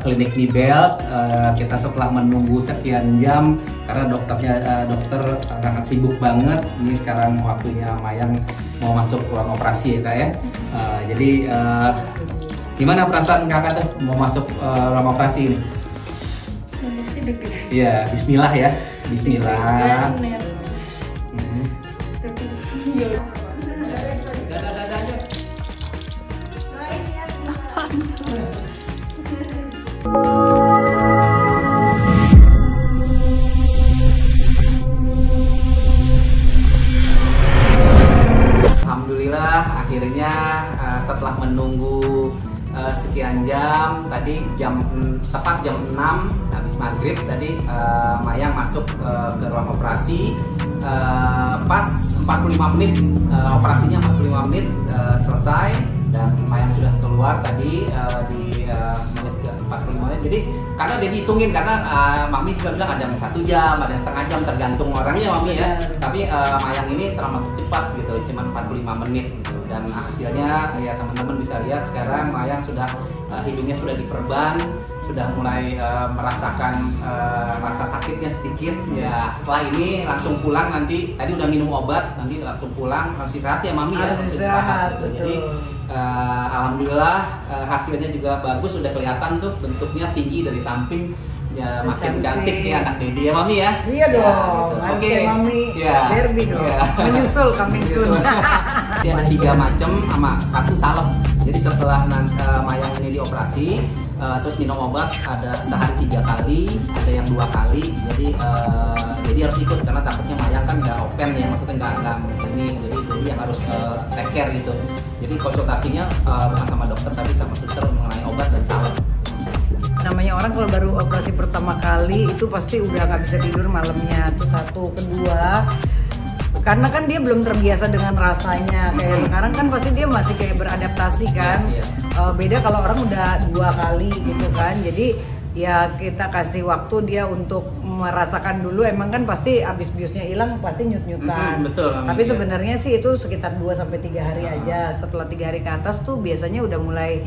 klinik Nibel. Kita setelah menunggu sekian jam karena dokter sangat sibuk banget. Ini sekarang waktunya Mayang mau masuk ruang operasi ya Kak ya. Jadi gimana perasaan Kakak tuh mau masuk ruang operasi ini? Iya, Bismillah ya, Bismillah. Alhamdulillah akhirnya setelah menunggu sekian jam, tadi tepat jam 6 habis maghrib tadi Mayang masuk ke ruang operasi. Pas 45 menit operasinya 45 menit selesai dan Mayang sudah keluar tadi di menit ke 45 menit. Jadi karena udah dihitungin karena Mami juga bilang ada yang 1 jam, ada yang setengah jam tergantung orangnya Mami ya. Tapi Mayang ini termasuk cepat gitu, cuma 45 menit gitu. Dan hasilnya ya teman-teman bisa lihat sekarang Mayang sudah hidungnya sudah diperban, sudah mulai merasakan rasa sakitnya sedikit. Ya setelah ini langsung pulang nanti. Tadi udah minum obat, nanti langsung pulang, harus istirahat ya Mami ya. Harus istirahat. Gitu. Jadi alhamdulillah hasilnya juga bagus, sudah kelihatan tuh bentuknya tinggi dari samping. Ya makin cantik nih anak Dedi ya Mami ya. Iya dong. Ya, gitu. Oke. Mami. Ya. Derby dong. Ya. Menyusul coming soon. Jadi ada 3 macam sama 1 salep. Jadi setelah Mayang ini dioperasi, terus minum obat ada sehari 3 kali, ada yang 2 kali. Jadi harus ikut karena takutnya Mayang kan nggak open ya, maksudnya nggak ini. Jadi yang harus take care gitu. Jadi konsultasinya bukan sama dokter tapi sama suster mengenai obat dan salep. Namanya orang kalau baru operasi pertama kali itu pasti udah nggak bisa tidur malamnya. Itu 1, kedua karena kan dia belum terbiasa dengan rasanya. Kayak sekarang kan pasti dia masih kayak beradaptasi kan. Beda kalau orang udah 2 kali gitu kan. Jadi ya kita kasih waktu dia untuk merasakan dulu. Emang kan pasti abis biusnya hilang pasti nyut-nyutan. Betul. Tapi sebenarnya sih itu sekitar 2-3 hari aja. Setelah 3 hari ke atas tuh biasanya udah mulai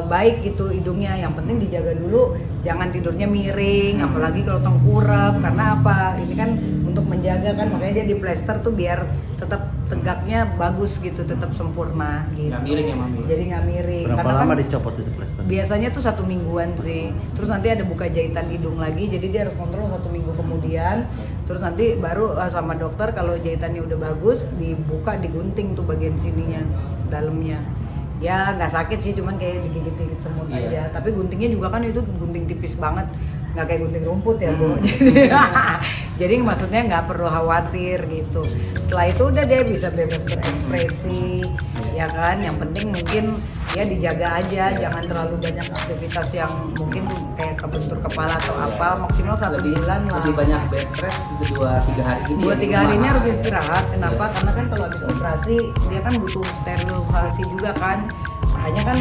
baik gitu hidungnya. Yang penting dijaga dulu, jangan tidurnya miring, apalagi kalau tengkurap. Karena apa? Ini kan untuk menjaga kan, makanya dia di plester tuh biar tetap tegaknya bagus gitu, tetap sempurna gitu. Nggak miring ya Mami? Jadi nggak miring. Berapa karena lama kan dicopot itu plester? biasanya tuh 1 mingguan sih. Terus nanti ada buka jahitan hidung lagi, jadi dia harus kontrol 1 minggu kemudian. Terus nanti baru sama dokter kalau jahitannya udah bagus dibuka, digunting tuh bagian sininya, dalamnya. Ya nggak sakit sih, cuman kayak digigit-gigit semut aja. Tapi guntingnya juga kan itu gunting tipis banget, nggak kayak gunting rumput ya Bu. Jadi maksudnya nggak perlu khawatir gitu. Setelah itu udah dia bisa bebas berekspresi, ya kan. Yang penting mungkin ya dijaga aja, jangan terlalu banyak aktivitas yang mungkin kayak kebentur kepala atau apa. Maksimal 1 bulan lah. Lebih banyak bed rest 2-3 hari ini. 2-3 hari ini harus istirahat. Kenapa? Karena kan kalau habis operasi dia kan butuh sterilisasi juga kan. Makanya kan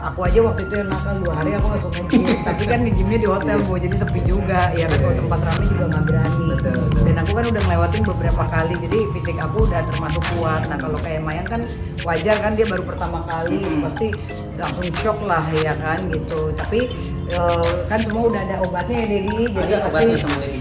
aku aja waktu itu yang nakal 2 hari aku langsung nge-gym. Tapi kan nge-gymnya di hotel Bu, jadi sepi juga. Ya kan kalau tempat ramai juga nggak berani. Dan aku kan udah ngelewatin beberapa kali, jadi fisik aku udah termasuk kuat. Nah kalau kayak Mayang kan wajar kan, dia baru pertama kali pasti langsung shock lah ya kan gitu. Tapi kan semua udah ada obatnya ya Dedi. Jadi ada obatnya sama Dedi.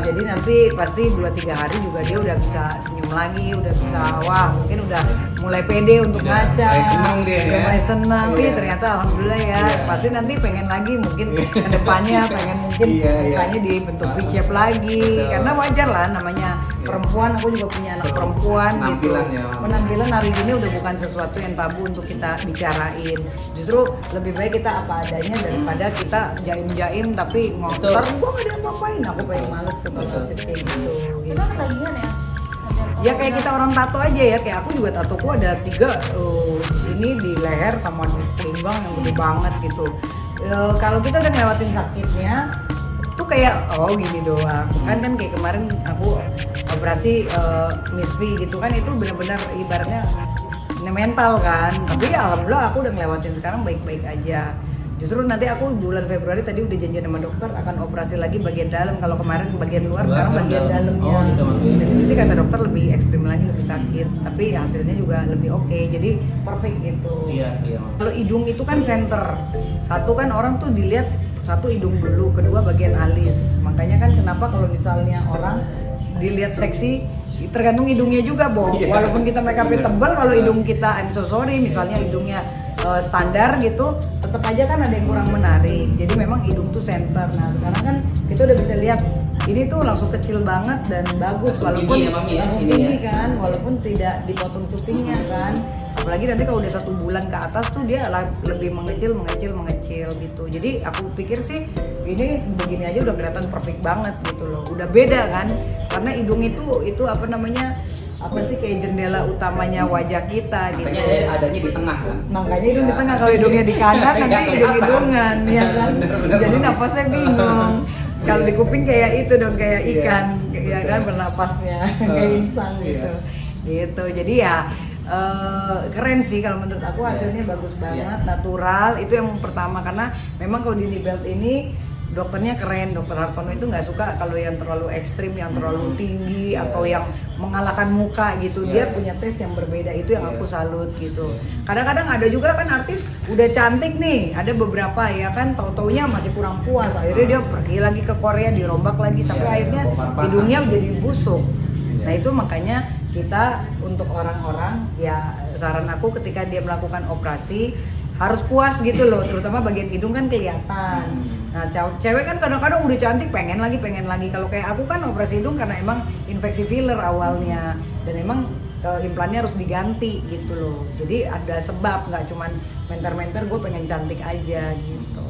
Jadi nanti pasti 2-3 hari juga dia udah bisa senyum lagi, udah bisa wah mungkin udah mulai pede untuk ngaca. Mulai seneng dia ya. Mulai seneng. Ternyata alhamdulillah ya. Pasti nanti pengen lagi mungkin ke depannya pengen mungkin mukanya dibentuk V-shape lagi. Karena wajar lah namanya perempuan, aku juga punya anak perempuan gitu. Penampilan hari ini udah bukan sesuatu yang tabu untuk kita bicarain. Justru lebih baik kita apa adanya daripada kita jaim-jaim tapi ngotor gua gak ada apa-apain. Aku pengen males tuh kayak gitu. Emang ketagihan ya? Ya kayak kita orang tato aja ya, kayak aku juga tatoku ada 3 di sini di leher sama di pinggang yang gede banget gitu. Kalau kita udah ngelewatin sakitnya tuh kayak gini doang kan kayak kemarin aku operasi Miss V gitu kan, itu benar-benar ibaratnya mental kan. Tapi alhamdulillah aku udah ngelewatin sekarang baik-baik aja. Justru nanti aku bulan Februari tadi udah janjian sama dokter akan operasi lagi bagian dalam. Kalau kemarin bagian luar, sekarang bagian dalamnya. Oh, gitu, Dan itu sih kata dokter lebih ekstrim lagi, lebih sakit. Tapi hasilnya juga lebih oke. Jadi perfect gitu. Iya. Kalau hidung itu kan center. Satu kan orang tuh dilihat satu hidung dulu, kedua bagian alis. Makanya kan kenapa kalau misalnya orang dilihat seksi tergantung hidungnya juga, Bo. Walaupun kita make up-nya tebal, kalau hidung kita I'm so sorry misalnya hidungnya standar gitu, tetap aja kan ada yang kurang menarik. Jadi memang hidung tuh center. Nah sekarang kan kita udah bisa lihat ini tuh langsung kecil banget dan bagus, walaupun tinggi kan, walaupun tidak dipotong cupingnya kan. Apalagi nanti kalau udah 1 bulan ke atas tuh dia lebih mengecil gitu. Jadi aku pikir sih ini begini aja udah kelihatan perfect banget gitu loh. Udah beda kan, karena hidung itu apa namanya, apa sih, kayak jendela utamanya wajah kita gitu. Makanya adanya di tengah kan. Makanya hidung di tengah, kalau hidungnya di kanan nanti hidung-hidungan ya kan. Jadi napasnya bingung. Kalau di kuping kayak itu dong, kayak ikan ya kan bernapasnya kayak insang gitu. Gitu. Jadi ya keren sih kalau menurut aku, hasilnya bagus banget, natural. Itu yang pertama, karena memang kalau di Nibelt ini dokternya keren. Dokter Hartono itu nggak suka kalau yang terlalu ekstrim, yang terlalu tinggi atau yang mengalahkan muka gitu. Dia punya tes yang berbeda, itu yang aku salut gitu. Kadang-kadang ada juga kan artis udah cantik nih, ada beberapa ya kan, tau-taunya masih kurang puas, akhirnya dia pergi lagi ke Korea, dirombak lagi sampai akhirnya hidungnya jadi busuk. Nah itu makanya kita untuk orang-orang ya, saran aku ketika dia melakukan operasi harus puas gitu loh, terutama bagian hidung kan kelihatan. Nah cewek kan kadang-kadang udah cantik pengen lagi. Kalau kayak aku kan operasi hidung karena emang infeksi filler awalnya, dan emang implannya harus diganti gitu loh. Jadi ada sebab, nggak cuman menter-menter gue pengen cantik aja gitu.